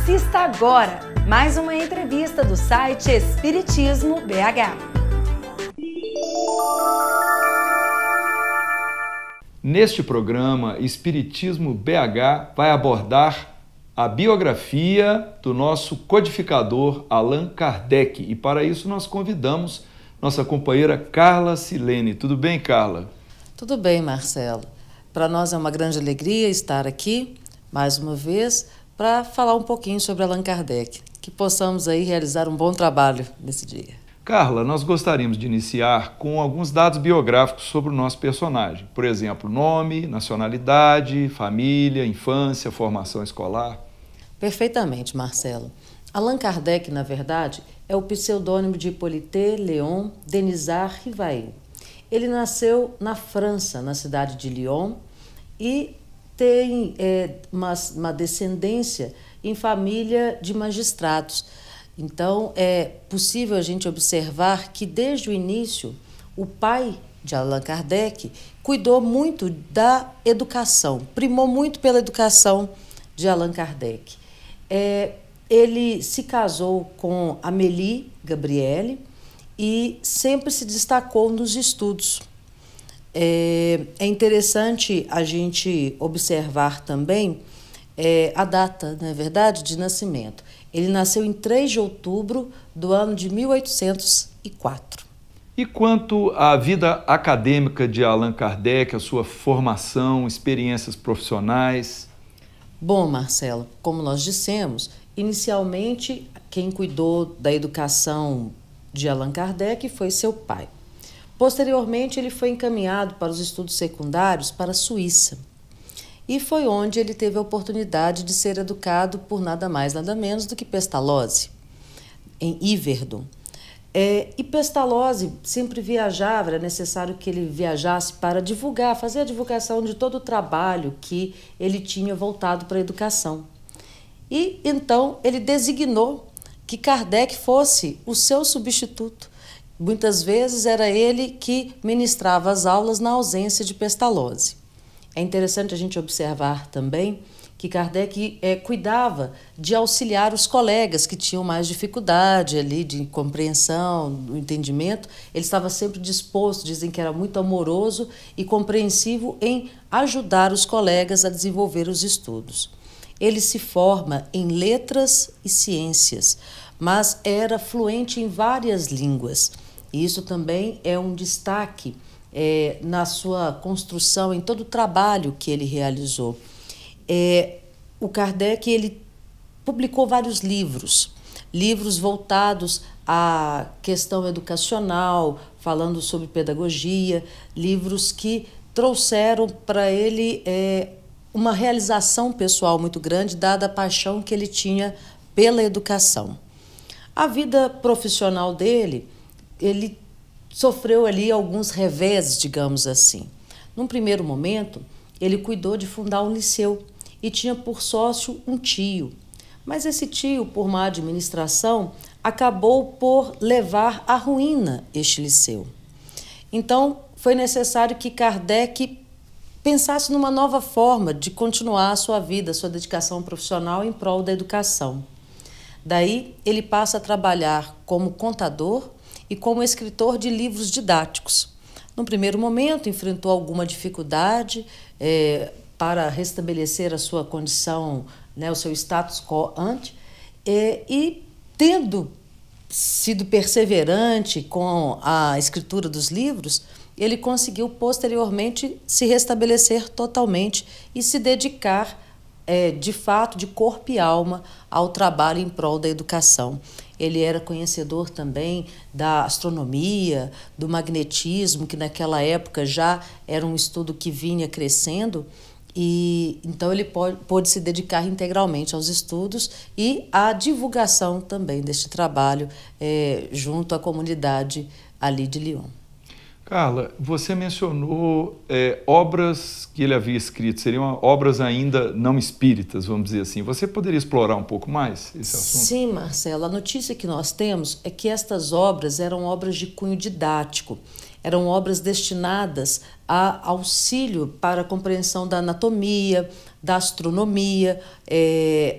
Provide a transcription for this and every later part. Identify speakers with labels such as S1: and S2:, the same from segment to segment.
S1: Assista agora mais uma entrevista do site Espiritismo BH.
S2: Neste programa, Espiritismo BH vai abordar a biografia do nosso codificador Allan Kardec. E para isso nós convidamos nossa companheira Carla Silene. Tudo bem, Carla?
S3: Tudo bem, Marcelo. Para nós é uma grande alegria estar aqui, mais uma vez, para falar um pouquinho sobre Allan Kardec. Que possamos aí realizar um bom trabalho nesse dia.
S2: Carla, nós gostaríamos de iniciar com alguns dados biográficos sobre o nosso personagem. Por exemplo, nome, nacionalidade, família, infância, formação escolar.
S3: Perfeitamente, Marcelo. Allan Kardec, na verdade, é o pseudônimo de Hippolyte Léon Denisard Rivail. Ele nasceu na França, na cidade de Lyon, e tem uma descendência em família de magistrados. Então, é possível a gente observar que, desde o início, o pai de Allan Kardec cuidou muito da educação, primou muito pela educação de Allan Kardec. Ele se casou com Amélie Gabrielle e sempre se destacou nos estudos. É interessante a gente observar também a data, não é verdade, de nascimento. Ele nasceu em 3 de outubro do ano de 1804.
S2: E quanto à vida acadêmica de Allan Kardec, a sua formação, experiências profissionais?
S3: Bom, Marcelo, como nós dissemos, inicialmente quem cuidou da educação de Allan Kardec foi seu pai. Posteriormente, ele foi encaminhado para os estudos secundários para a Suíça. E foi onde ele teve a oportunidade de ser educado por nada mais, nada menos do que Pestalozzi, em Yverdon. E Pestalozzi sempre viajava, era necessário que ele viajasse para divulgar, fazer a divulgação de todo o trabalho que ele tinha voltado para a educação. E então ele designou que Kardec fosse o seu substituto. Muitas vezes era ele que ministrava as aulas na ausência de Pestalozzi. É interessante a gente observar também que Kardec cuidava de auxiliar os colegas que tinham mais dificuldade ali de compreensão, do entendimento. Ele estava sempre disposto, dizem que era muito amoroso e compreensivo em ajudar os colegas a desenvolver os estudos. Ele se forma em letras e ciências, mas era fluente em várias línguas. E isso também é um destaque na sua construção, em todo o trabalho que ele realizou. O Kardec ele publicou vários livros voltados à questão educacional, falando sobre pedagogia, livros que trouxeram para ele uma realização pessoal muito grande, dada a paixão que ele tinha pela educação. A vida profissional dele, ele sofreu ali alguns reveses, digamos assim. Num primeiro momento, ele cuidou de fundar um liceu e tinha por sócio um tio. Mas esse tio, por má administração, acabou por levar à ruína este liceu. Então, foi necessário que Kardec pensasse numa nova forma de continuar a sua vida, a sua dedicação profissional em prol da educação. Daí, ele passa a trabalhar como contador e como escritor de livros didáticos. No primeiro momento, enfrentou alguma dificuldade para restabelecer a sua condição, o seu status quo ante, e tendo sido perseverante com a escritura dos livros, ele conseguiu posteriormente se restabelecer totalmente e se dedicar de fato, de corpo e alma, ao trabalho em prol da educação. Ele era conhecedor também da astronomia, do magnetismo, que naquela época já era um estudo que vinha crescendo, e então ele pôde se dedicar integralmente aos estudos e à divulgação também deste trabalho junto à comunidade ali de Lyon.
S2: Carla, você mencionou obras que ele havia escrito, seriam obras ainda não espíritas, vamos dizer assim. Você poderia explorar um pouco mais esse assunto?
S3: Sim, Marcelo. A notícia que nós temos é que estas obras eram obras de cunho didático. Eram obras destinadas a auxílio para a compreensão da anatomia, da astronomia,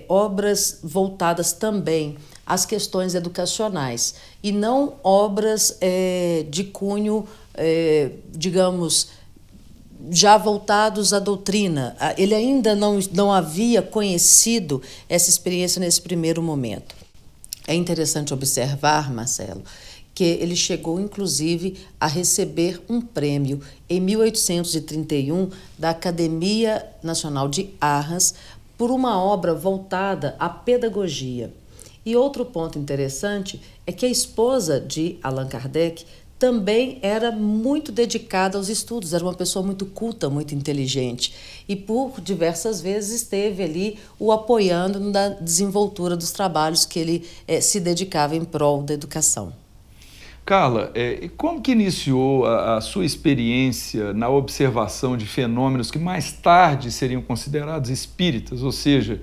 S3: obras voltadas também às questões educacionais, e não obras de cunho, digamos, já voltados à doutrina. Ele ainda não havia conhecido essa experiência nesse primeiro momento. É interessante observar, Marcelo, que ele chegou, inclusive, a receber um prêmio em 1831 da Academia Nacional de Arras por uma obra voltada à pedagogia. E outro ponto interessante é que a esposa de Allan Kardec também era muito dedicada aos estudos, era uma pessoa muito culta, muito inteligente, e por diversas vezes esteve ali o apoiando na desenvoltura dos trabalhos que ele se dedicava em prol da educação.
S2: Carla, como que iniciou a sua experiência na observação de fenômenos que mais tarde seriam considerados espíritas? Ou seja,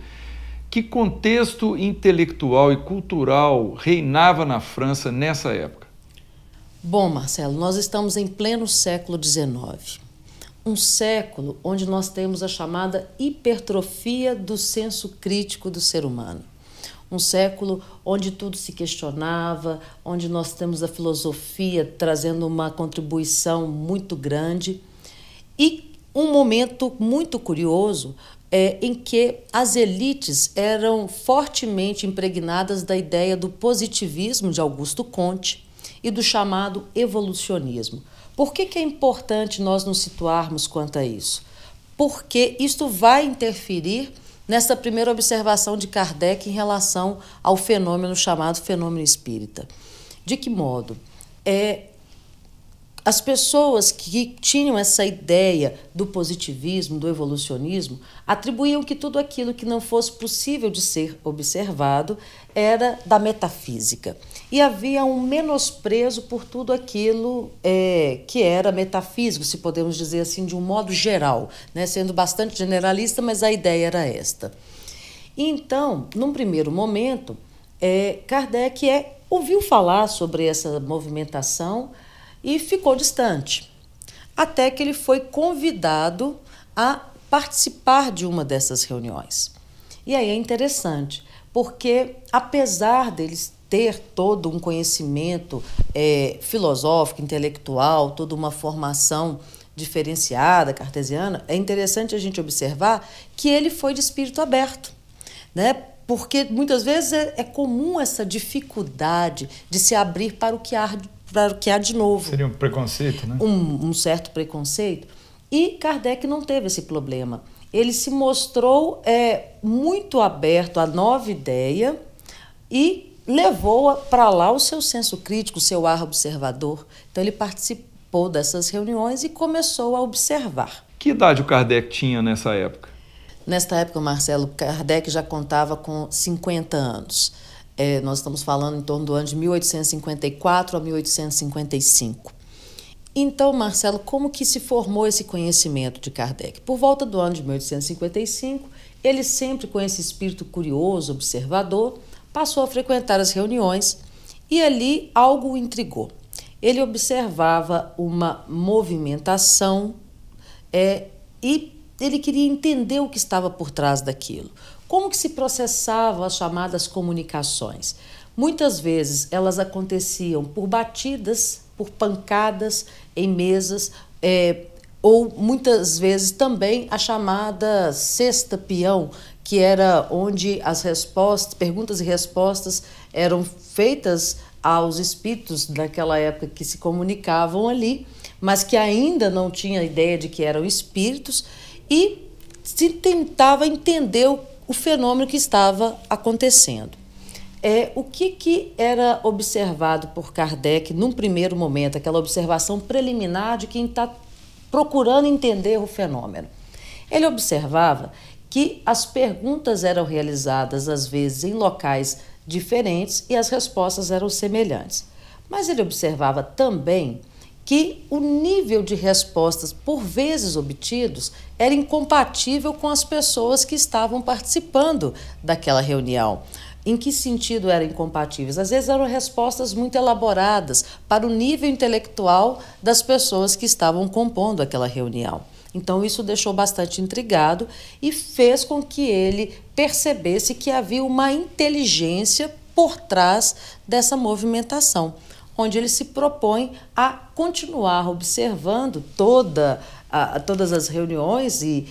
S2: que contexto intelectual e cultural reinava na França nessa época?
S3: Bom, Marcelo, nós estamos em pleno século XIX. Um século onde nós temos a chamada hipertrofia do senso crítico do ser humano. Um século onde tudo se questionava, onde nós temos a filosofia trazendo uma contribuição muito grande. E um momento muito curioso em que as elites eram fortemente impregnadas da ideia do positivismo de Augusto Comte e do chamado evolucionismo. Por que é importante nós nos situarmos quanto a isso? Porque isto vai interferir nessa primeira observação de Kardec em relação ao fenômeno chamado fenômeno espírita. De que modo? As pessoas que tinham essa ideia do positivismo, do evolucionismo, atribuíam que tudo aquilo que não fosse possível de ser observado era da metafísica. E havia um menosprezo por tudo aquilo que era metafísico, se podemos dizer assim, de um modo geral, né? Sendo bastante generalista, mas a ideia era esta. E então, num primeiro momento, Kardec ouviu falar sobre essa movimentação e ficou distante, até que ele foi convidado a participar de uma dessas reuniões. E aí é interessante, porque apesar deles ter todo um conhecimento filosófico, intelectual, toda uma formação diferenciada, cartesiana, é interessante a gente observar que ele foi de espírito aberto, né? Porque muitas vezes é comum essa dificuldade de se abrir para o que há de novo.
S2: Seria um preconceito, né?
S3: Um certo preconceito. E Kardec não teve esse problema. Ele se mostrou muito aberto à nova ideia e levou para lá o seu senso crítico, o seu ar observador. Então ele participou dessas reuniões e começou a observar.
S2: Que idade o Kardec tinha nessa época?
S3: Nesta época, Marcelo, Kardec já contava com 50 anos. Nós estamos falando em torno do ano de 1854 a 1855. Então, Marcelo, como que se formou esse conhecimento de Kardec? Por volta do ano de 1855, ele sempre com esse espírito curioso, observador, passou a frequentar as reuniões e ali algo o intrigou. Ele observava uma movimentação e ele queria entender o que estava por trás daquilo. Como que se processavam as chamadas comunicações? Muitas vezes elas aconteciam por batidas, por pancadas em mesas, ou muitas vezes também a chamada cesta peão, que era onde as perguntas e respostas eram feitas aos espíritos daquela época que se comunicavam ali, mas que ainda não tinha ideia de que eram espíritos, e se tentava entender o fenômeno que estava acontecendo. O que era observado por Kardec num primeiro momento, aquela observação preliminar de quem está procurando entender o fenômeno? Ele observava que as perguntas eram realizadas, às vezes, em locais diferentes e as respostas eram semelhantes. Mas ele observava também que o nível de respostas, por vezes obtidos, era incompatível com as pessoas que estavam participando daquela reunião. Em que sentido eram incompatíveis? Às vezes eram respostas muito elaboradas para o nível intelectual das pessoas que estavam compondo aquela reunião. Então isso deixou bastante intrigado e fez com que ele percebesse que havia uma inteligência por trás dessa movimentação, onde ele se propõe a continuar observando todas as reuniões e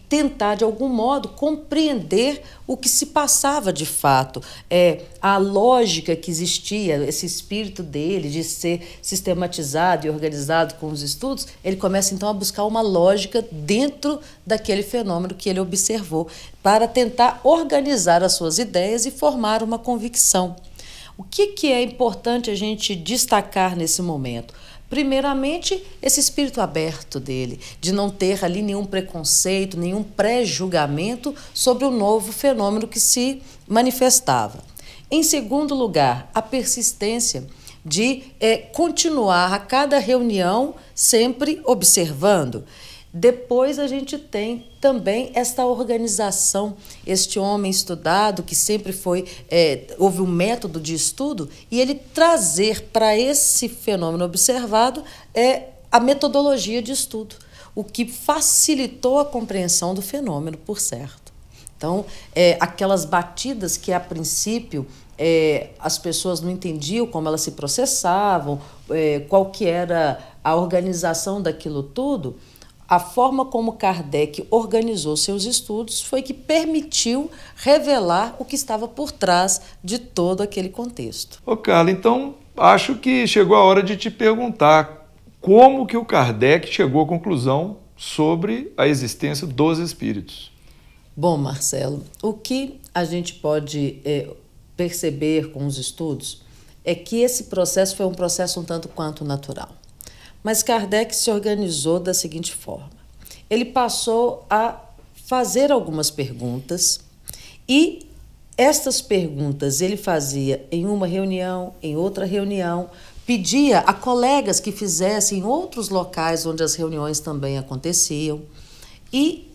S3: tentar, de algum modo, compreender o que se passava de fato. A lógica que existia, esse espírito dele de ser sistematizado e organizado com os estudos, ele começa então a buscar uma lógica dentro daquele fenômeno que ele observou, para tentar organizar as suas ideias e formar uma convicção. O que é importante a gente destacar nesse momento? Primeiramente, esse espírito aberto dele, de não ter ali nenhum preconceito, nenhum pré-julgamento sobre o novo fenômeno que se manifestava. Em segundo lugar, a persistência de continuar a cada reunião sempre observando. Depois a gente tem também esta organização, este homem estudado que sempre houve um método de estudo, e ele trazer para esse fenômeno observado a metodologia de estudo, o que facilitou a compreensão do fenômeno, por certo. Então, aquelas batidas que a princípio as pessoas não entendiam como elas se processavam, qual que era a organização daquilo tudo, a forma como Kardec organizou seus estudos foi que permitiu revelar o que estava por trás de todo aquele contexto.
S2: Ô Carla, então acho que chegou a hora de te perguntar como que o Kardec chegou à conclusão sobre a existência dos espíritos.
S3: Bom, Marcelo, o que a gente pode perceber com os estudos é que esse processo foi um processo um tanto quanto natural. Mas Kardec se organizou da seguinte forma: ele passou a fazer algumas perguntas, e estas perguntas ele fazia em uma reunião, em outra reunião, pedia a colegas que fizessem em outros locais onde as reuniões também aconteciam, e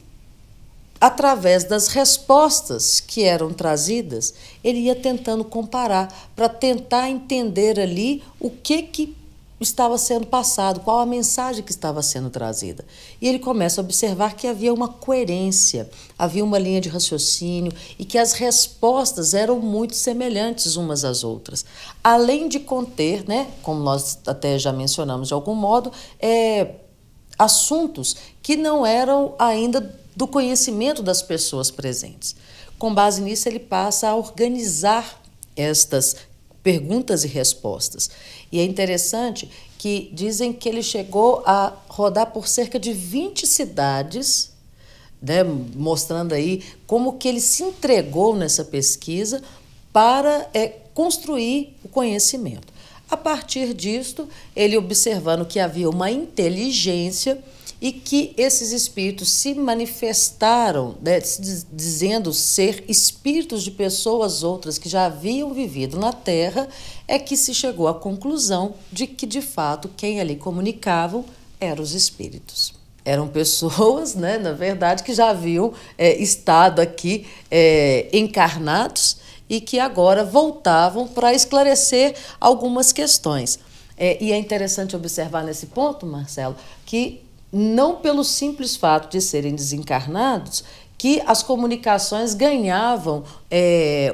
S3: através das respostas que eram trazidas, ele ia tentando comparar para tentar entender ali o que estava sendo passado, qual a mensagem que estava sendo trazida. E ele começa a observar que havia uma coerência, havia uma linha de raciocínio e que as respostas eram muito semelhantes umas às outras. Além de conter, como nós até já mencionamos de algum modo, assuntos que não eram ainda do conhecimento das pessoas presentes. Com base nisso, ele passa a organizar estas perguntas e respostas. E é interessante que dizem que ele chegou a rodar por cerca de 20 cidades, mostrando aí como que ele se entregou nessa pesquisa para construir o conhecimento. A partir disto, ele observando que havia uma inteligência e que esses espíritos se manifestaram, dizendo ser espíritos de pessoas outras que já haviam vivido na Terra, é que se chegou à conclusão de que, de fato, quem ali comunicavam eram os espíritos. Eram pessoas, na verdade, que já haviam estado aqui encarnados e que agora voltavam para esclarecer algumas questões. E é interessante observar nesse ponto, Marcelo, que não pelo simples fato de serem desencarnados que as comunicações ganhavam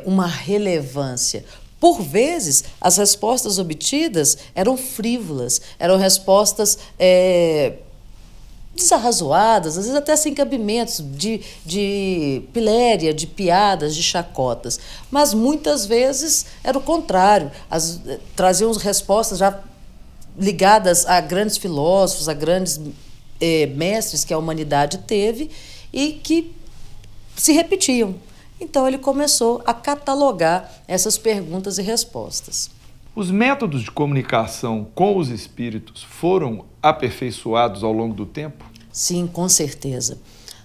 S3: uma relevância. Por vezes, as respostas obtidas eram frívolas, eram respostas desarrazoadas, às vezes até sem cabimentos, de piléria, de piadas, de chacotas. Mas muitas vezes era o contrário, traziam respostas já ligadas a grandes filósofos, a grandes mestres que a humanidade teve e que se repetiam. Então ele começou a catalogar essas perguntas e respostas.
S2: Os métodos de comunicação com os espíritos foram aperfeiçoados ao longo do tempo?
S3: Sim, com certeza.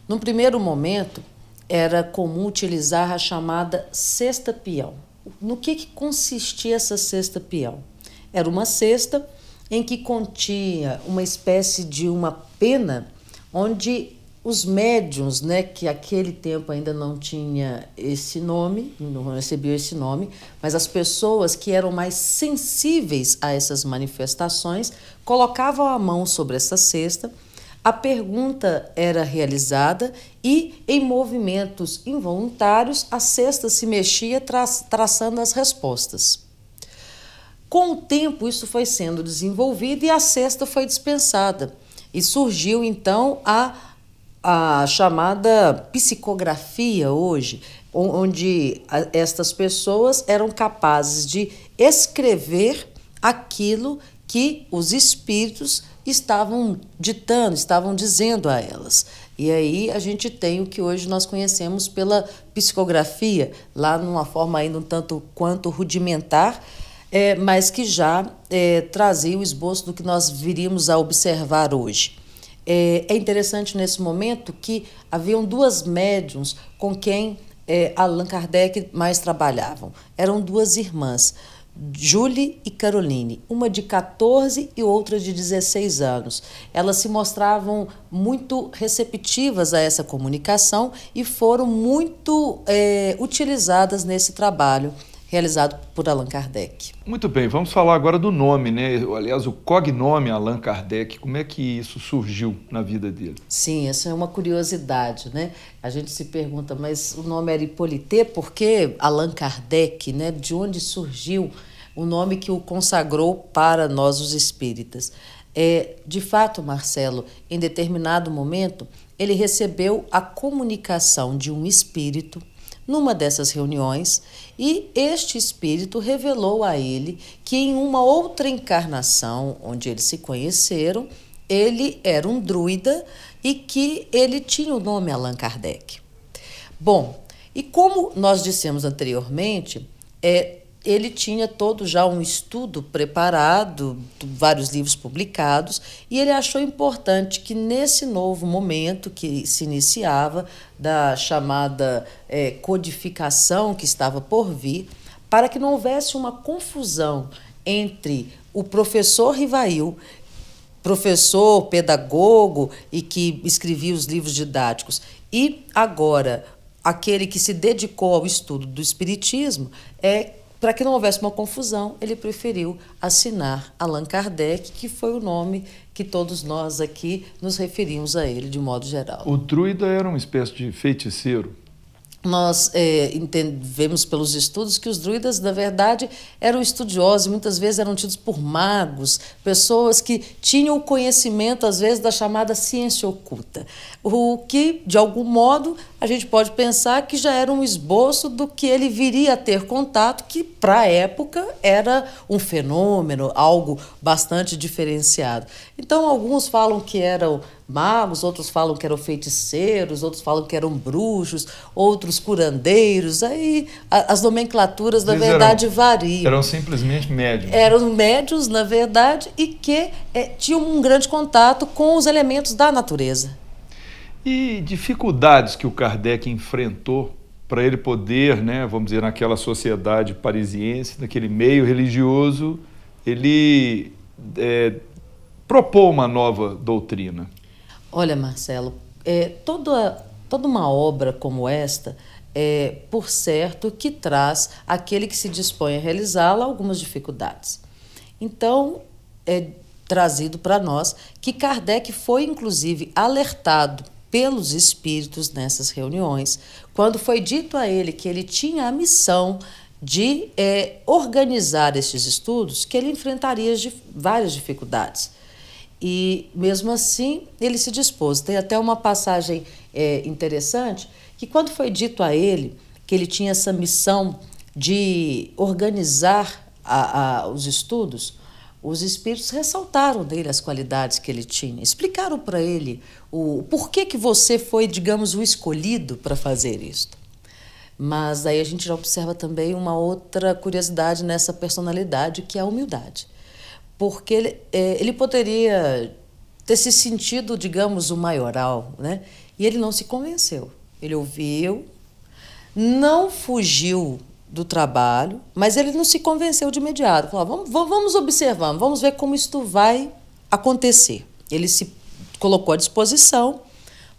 S3: Num primeiro momento, era comum utilizar a chamada cesta peão. No que consistia essa cesta peão? Era uma cesta em que continha uma espécie de uma pena onde os médiuns, né, que aquele tempo ainda não tinha esse nome, não recebeu esse nome, mas as pessoas que eram mais sensíveis a essas manifestações colocavam a mão sobre essa cesta, a pergunta era realizada e, em movimentos involuntários, a cesta se mexia traçando as respostas. Com o tempo, isso foi sendo desenvolvido e a cesta foi dispensada. E surgiu, então, a chamada psicografia hoje, onde estas pessoas eram capazes de escrever aquilo que os espíritos estavam ditando, estavam dizendo a elas. E aí a gente tem o que hoje nós conhecemos pela psicografia, lá numa forma ainda um tanto quanto rudimentar, mas que já trazia o esboço do que nós viríamos a observar hoje. É interessante nesse momento que haviam duas médiuns com quem Allan Kardec mais trabalhavam. Eram duas irmãs, Julie e Caroline, uma de 14 e outra de 16 anos. Elas se mostravam muito receptivas a essa comunicação e foram muito utilizadas nesse trabalho realizado por Allan Kardec.
S2: Muito bem, vamos falar agora do nome, né? Aliás, o cognome Allan Kardec, como é que isso surgiu na vida dele?
S3: Sim, essa é uma curiosidade, né? A gente se pergunta, mas o nome era Hippolyte, por que Allan Kardec, né? De onde surgiu o nome que o consagrou para nós, os espíritas? De fato, Marcelo, em determinado momento, ele recebeu a comunicação de um espírito numa dessas reuniões, e este espírito revelou a ele que em uma outra encarnação, onde eles se conheceram, ele era um druida e que ele tinha o nome Allan Kardec. Bom, e como nós dissemos anteriormente, ele tinha todo já um estudo preparado, vários livros publicados, e ele achou importante que nesse novo momento que se iniciava, da chamada codificação que estava por vir, para que não houvesse uma confusão entre o professor Rivail, professor, pedagogo e que escrevia os livros didáticos, e agora aquele que se dedicou ao estudo do Espiritismo, para que não houvesse uma confusão, ele preferiu assinar Allan Kardec, que foi o nome que todos nós aqui nos referimos a ele de modo geral.
S2: O druida era uma espécie de feiticeiro?
S3: Nós vemos pelos estudos que os druidas, na verdade, eram estudiosos, muitas vezes eram tidos por magos, pessoas que tinham o conhecimento, às vezes, da chamada ciência oculta. O que, de algum modo, a gente pode pensar que já era um esboço do que ele viria a ter contato, que, para a época, era um fenômeno, algo bastante diferenciado. Então, alguns falam que eram magos, outros falam que eram feiticeiros, outros falam que eram bruxos, outros curandeiros. Aí as nomenclaturas, na verdade, variam.
S2: Eram simplesmente médiuns.
S3: Eram médiuns, na verdade, e que tinham um grande contato com os elementos da natureza.
S2: E dificuldades que o Kardec enfrentou para ele poder, né, vamos dizer, naquela sociedade parisiense, naquele meio religioso, ele propor uma nova doutrina?
S3: Olha, Marcelo, toda uma obra como esta, por certo, que traz aquele que se dispõe a realizá-la algumas dificuldades. Então, é trazido para nós que Kardec foi, inclusive, alertado pelos espíritos nessas reuniões, quando foi dito a ele que ele tinha a missão de organizar estes estudos, que ele enfrentaria várias dificuldades. E, mesmo assim, ele se dispôs. Tem até uma passagem interessante, que quando foi dito a ele que ele tinha essa missão de organizar os estudos, os espíritos ressaltaram dele as qualidades que ele tinha, explicaram para ele o porquê que você foi, digamos, o escolhido para fazer isto. Mas aí a gente já observa também uma outra curiosidade nessa personalidade, que é a humildade. Porque ele poderia ter se sentido, digamos, o maioral, né? E ele não se convenceu. Ele ouviu, não fugiu do trabalho, mas ele não se convenceu de imediato. Falou, vamos observando, vamos ver como isto vai acontecer. Ele se colocou à disposição,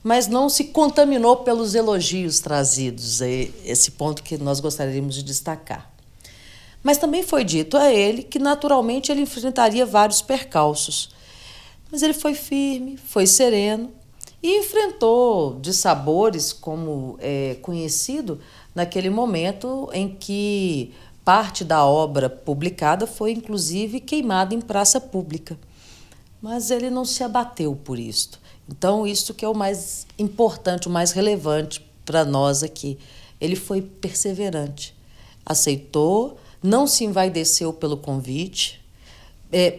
S3: mas não se contaminou pelos elogios trazidos. É esse ponto que nós gostaríamos de destacar. Mas também foi dito a ele que, naturalmente, ele enfrentaria vários percalços. Mas ele foi firme, foi sereno e enfrentou dissabores, como é conhecido, naquele momento em que parte da obra publicada foi, inclusive, queimada em praça pública. Mas ele não se abateu por isto. Então, isso que é o mais importante, o mais relevante para nós aqui. Ele foi perseverante, aceitou, não se envaideceu pelo convite,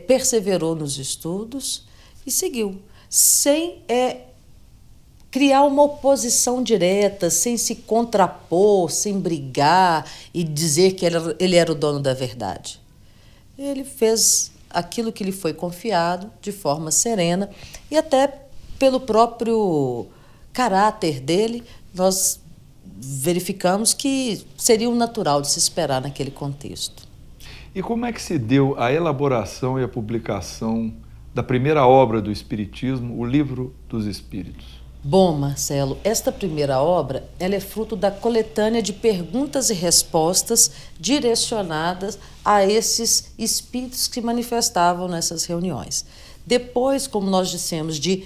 S3: perseverou nos estudos e seguiu, sem criar uma oposição direta, sem se contrapor, sem brigar e dizer que ele era o dono da verdade. Ele fez aquilo que lhe foi confiado de forma serena e até pelo próprio caráter dele, nós verificamos que seria o natural de se esperar naquele contexto.
S2: E como é que se deu a elaboração e a publicação da primeira obra do Espiritismo, o Livro dos Espíritos?
S3: Bom, Marcelo, esta primeira obra ela é fruto da coletânea de perguntas e respostas direcionadas a esses espíritos que se manifestavam nessas reuniões. Depois, como nós dissemos, de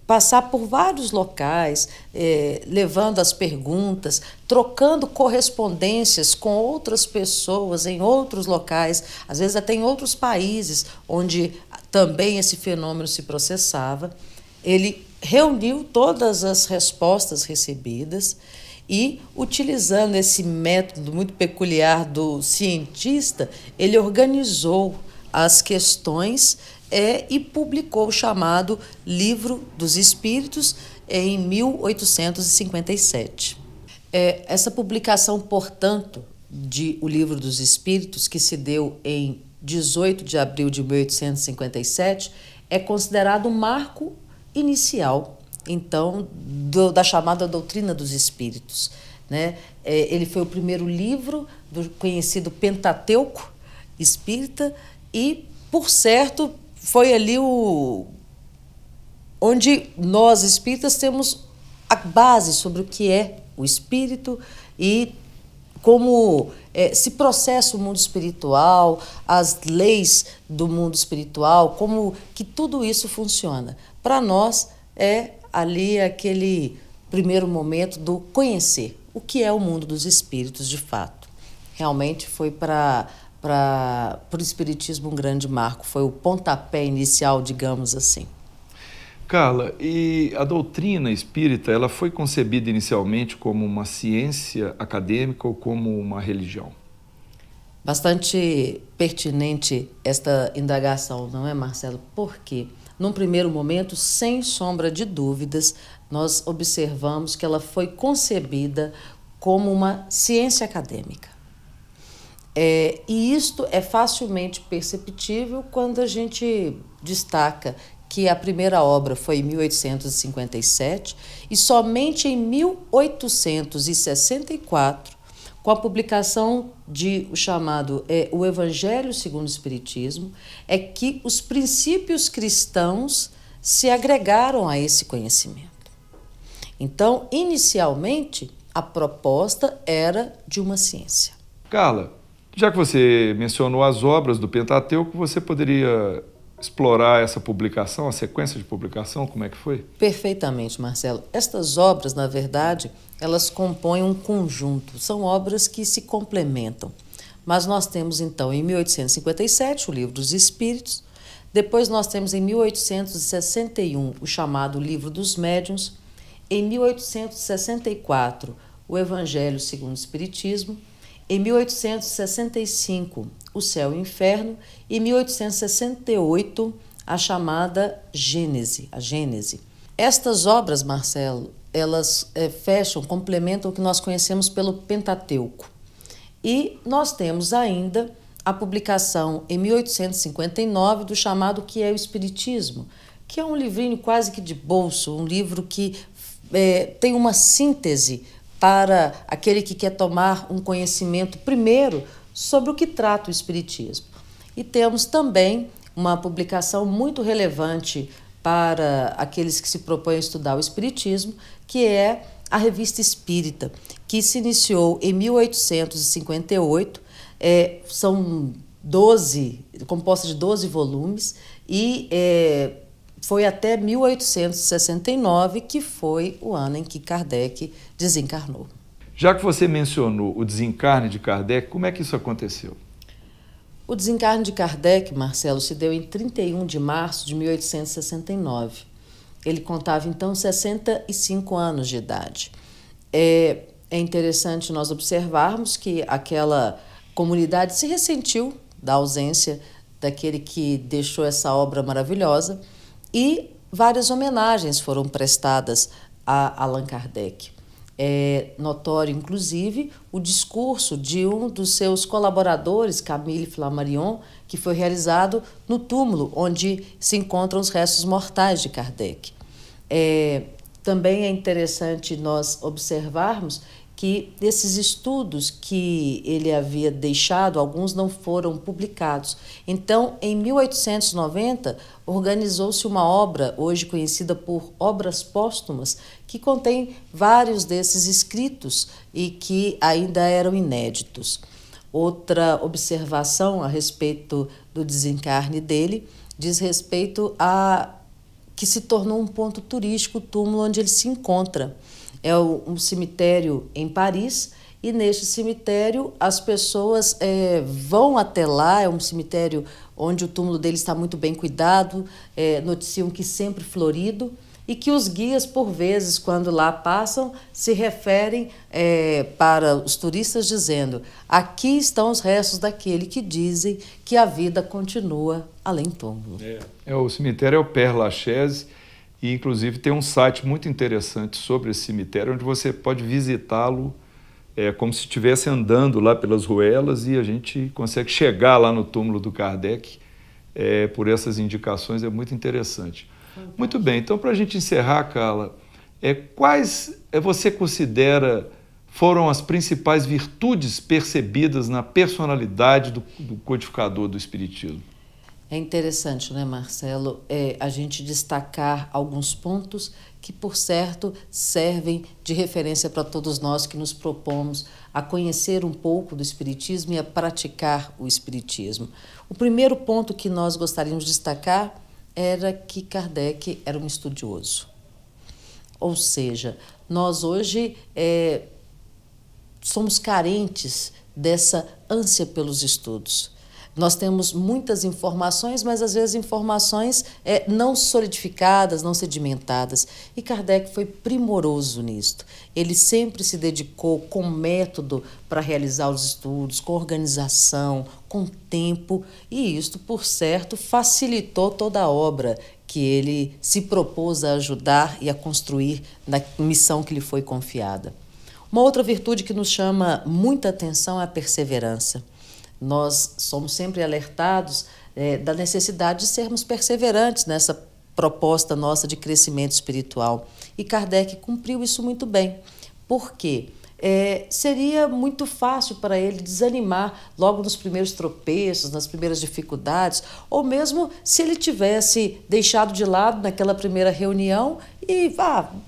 S3: passar por vários locais, levando as perguntas, trocando correspondências com outras pessoas em outros locais, às vezes até em outros países, onde também esse fenômeno se processava. Ele reuniu todas as respostas recebidas e, utilizando esse método muito peculiar do cientista, ele organizou as questões e publicou o chamado Livro dos Espíritos em 1857. Essa publicação, portanto, de O Livro dos Espíritos, que se deu em 18 de abril de 1857, é considerado um marco inicial, então, da chamada doutrina dos espíritos, né? Ele foi o primeiro livro do conhecido Pentateuco espírita e, por certo, foi ali onde nós espíritas temos a base sobre o que é o espírito e como se processa o mundo espiritual, as leis do mundo espiritual, como que tudo isso funciona. Para nós, é ali aquele primeiro momento do conhecer o que é o mundo dos espíritos de fato. Realmente foi para o Espiritismo um grande marco, foi o pontapé inicial, digamos assim.
S2: Carla, e a doutrina espírita, ela foi concebida inicialmente como uma ciência acadêmica ou como uma religião?
S3: Bastante pertinente esta indagação, não é, Marcelo? Porque, num primeiro momento, sem sombra de dúvidas, nós observamos que ela foi concebida como uma ciência acadêmica. E isto é facilmente perceptível quando a gente destaca que a primeira obra foi em 1857 e somente em 1864, com a publicação de o chamado o Evangelho segundo o Espiritismo, é que os princípios cristãos se agregaram a esse conhecimento. Então, inicialmente, a proposta era de uma ciência.
S2: Carla, já que você mencionou as obras do Pentateuco, você poderia explorar essa publicação, a sequência de publicação, como é que foi?
S3: Perfeitamente, Marcelo. Estas obras, na verdade, elas compõem um conjunto, são obras que se complementam. Mas nós temos, então, em 1857, o Livro dos Espíritos, depois nós temos em 1861 o chamado Livro dos Médiuns, em 1864 o Evangelho segundo o Espiritismo, em 1865 o Céu e o Inferno e em 1868 a chamada Gênese, a Gênese. Estas obras, Marcelo, elas fecham, complementam o que nós conhecemos pelo Pentateuco. E nós temos ainda a publicação em 1859 do chamado Que é o Espiritismo, que é um livrinho quase que de bolso, um livro que tem uma síntese para aquele que quer tomar um conhecimento primeiro sobre o que trata o Espiritismo. E temos também uma publicação muito relevante para aqueles que se propõem a estudar o Espiritismo, que é a Revista Espírita, que se iniciou em 1858, composta de 12 volumes, e foi até 1869, que foi o ano em que Kardec desencarnou.
S2: Já que você mencionou o desencarne de Kardec, como é que isso aconteceu?
S3: O desencarne de Kardec, Marcelo, se deu em 31 de março de 1869. Ele contava, então, 65 anos de idade. É interessante nós observarmos que aquela comunidade se ressentiu da ausência daquele que deixou essa obra maravilhosa e várias homenagens foram prestadas a Allan Kardec. É notório, inclusive, o discurso de um dos seus colaboradores, Camille Flammarion, que foi realizado no túmulo onde se encontram os restos mortais de Kardec. Também é interessante nós observarmos que desses estudos que ele havia deixado, alguns não foram publicados. Então, em 1890, organizou-se uma obra, hoje conhecida por Obras Póstumas, que contém vários desses escritos e que ainda eram inéditos. Outra observação a respeito do desencarne dele diz respeito a que se tornou um ponto turístico o túmulo onde ele se encontra. É um cemitério em Paris, e neste cemitério as pessoas vão até lá. É um cemitério onde o túmulo dele está muito bem cuidado, noticiam que sempre florido, e que os guias, por vezes, quando lá passam, se referem para os turistas dizendo: aqui estão os restos daquele que dizem que a vida continua além túmulo.
S2: O cemitério é o Père Lachaise, e inclusive tem um site muito interessante sobre esse cemitério, onde você pode visitá-lo como se estivesse andando lá pelas ruelas, e a gente consegue chegar lá no túmulo do Kardec por essas indicações. É muito interessante. Muito bem, então, para a gente encerrar, Carla, quais você considera foram as principais virtudes percebidas na personalidade do codificador do Espiritismo?
S3: É interessante, né, Marcelo, a gente destacar alguns pontos que, por certo, servem de referência para todos nós que nos propomos a conhecer um pouco do Espiritismo e a praticar o Espiritismo. O primeiro ponto que nós gostaríamos de destacar era que Kardec era um estudioso. Ou seja, nós hoje somos carentes dessa ânsia pelos estudos. Nós temos muitas informações, mas às vezes informações não solidificadas, não sedimentadas. E Kardec foi primoroso nisto. Ele sempre se dedicou com método para realizar os estudos, com organização, com tempo, e isto, por certo, facilitou toda a obra que ele se propôs a ajudar e a construir na missão que lhe foi confiada. Uma outra virtude que nos chama muita atenção é a perseverança. Nós somos sempre alertados da necessidade de sermos perseverantes nessa proposta nossa de crescimento espiritual. E Kardec cumpriu isso muito bem. Por quê? Seria muito fácil para ele desanimar logo nos primeiros tropeços, nas primeiras dificuldades, ou mesmo se ele tivesse deixado de lado naquela primeira reunião e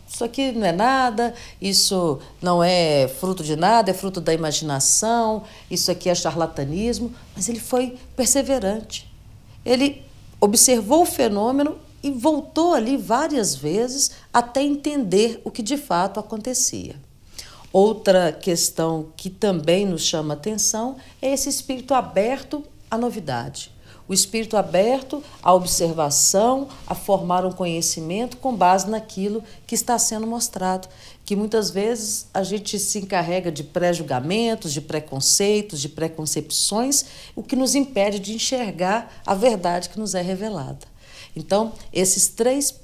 S3: isso aqui não é nada, isso não é fruto de nada, é fruto da imaginação, isso aqui é charlatanismo. Mas ele foi perseverante. Ele observou o fenômeno e voltou ali várias vezes até entender o que de fato acontecia. Outra questão que também nos chama atenção é esse espírito aberto à novidade. O espírito aberto à observação, a formar um conhecimento com base naquilo que está sendo mostrado. Que muitas vezes a gente se encarrega de pré-julgamentos, de preconceitos, de preconcepções, o que nos impede de enxergar a verdade que nos é revelada. Então, esses 3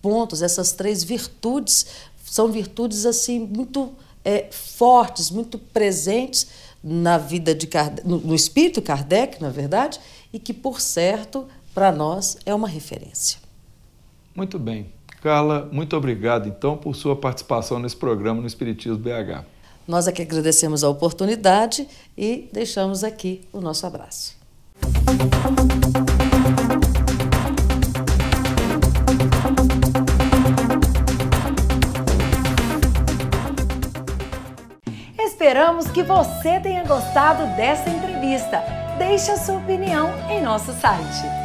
S3: pontos, essas 3 virtudes, são virtudes assim muito fortes, muito presentes na vida de Kardec, no espírito Kardec, na verdade, e que, por certo, para nós é uma referência.
S2: Muito bem. Carla, muito obrigado, então, por sua participação nesse programa no Espiritismo BH.
S3: Nós aqui agradecemos a oportunidade e deixamos aqui o nosso abraço.
S1: Esperamos que você tenha gostado dessa entrevista. Deixe a sua opinião em nosso site.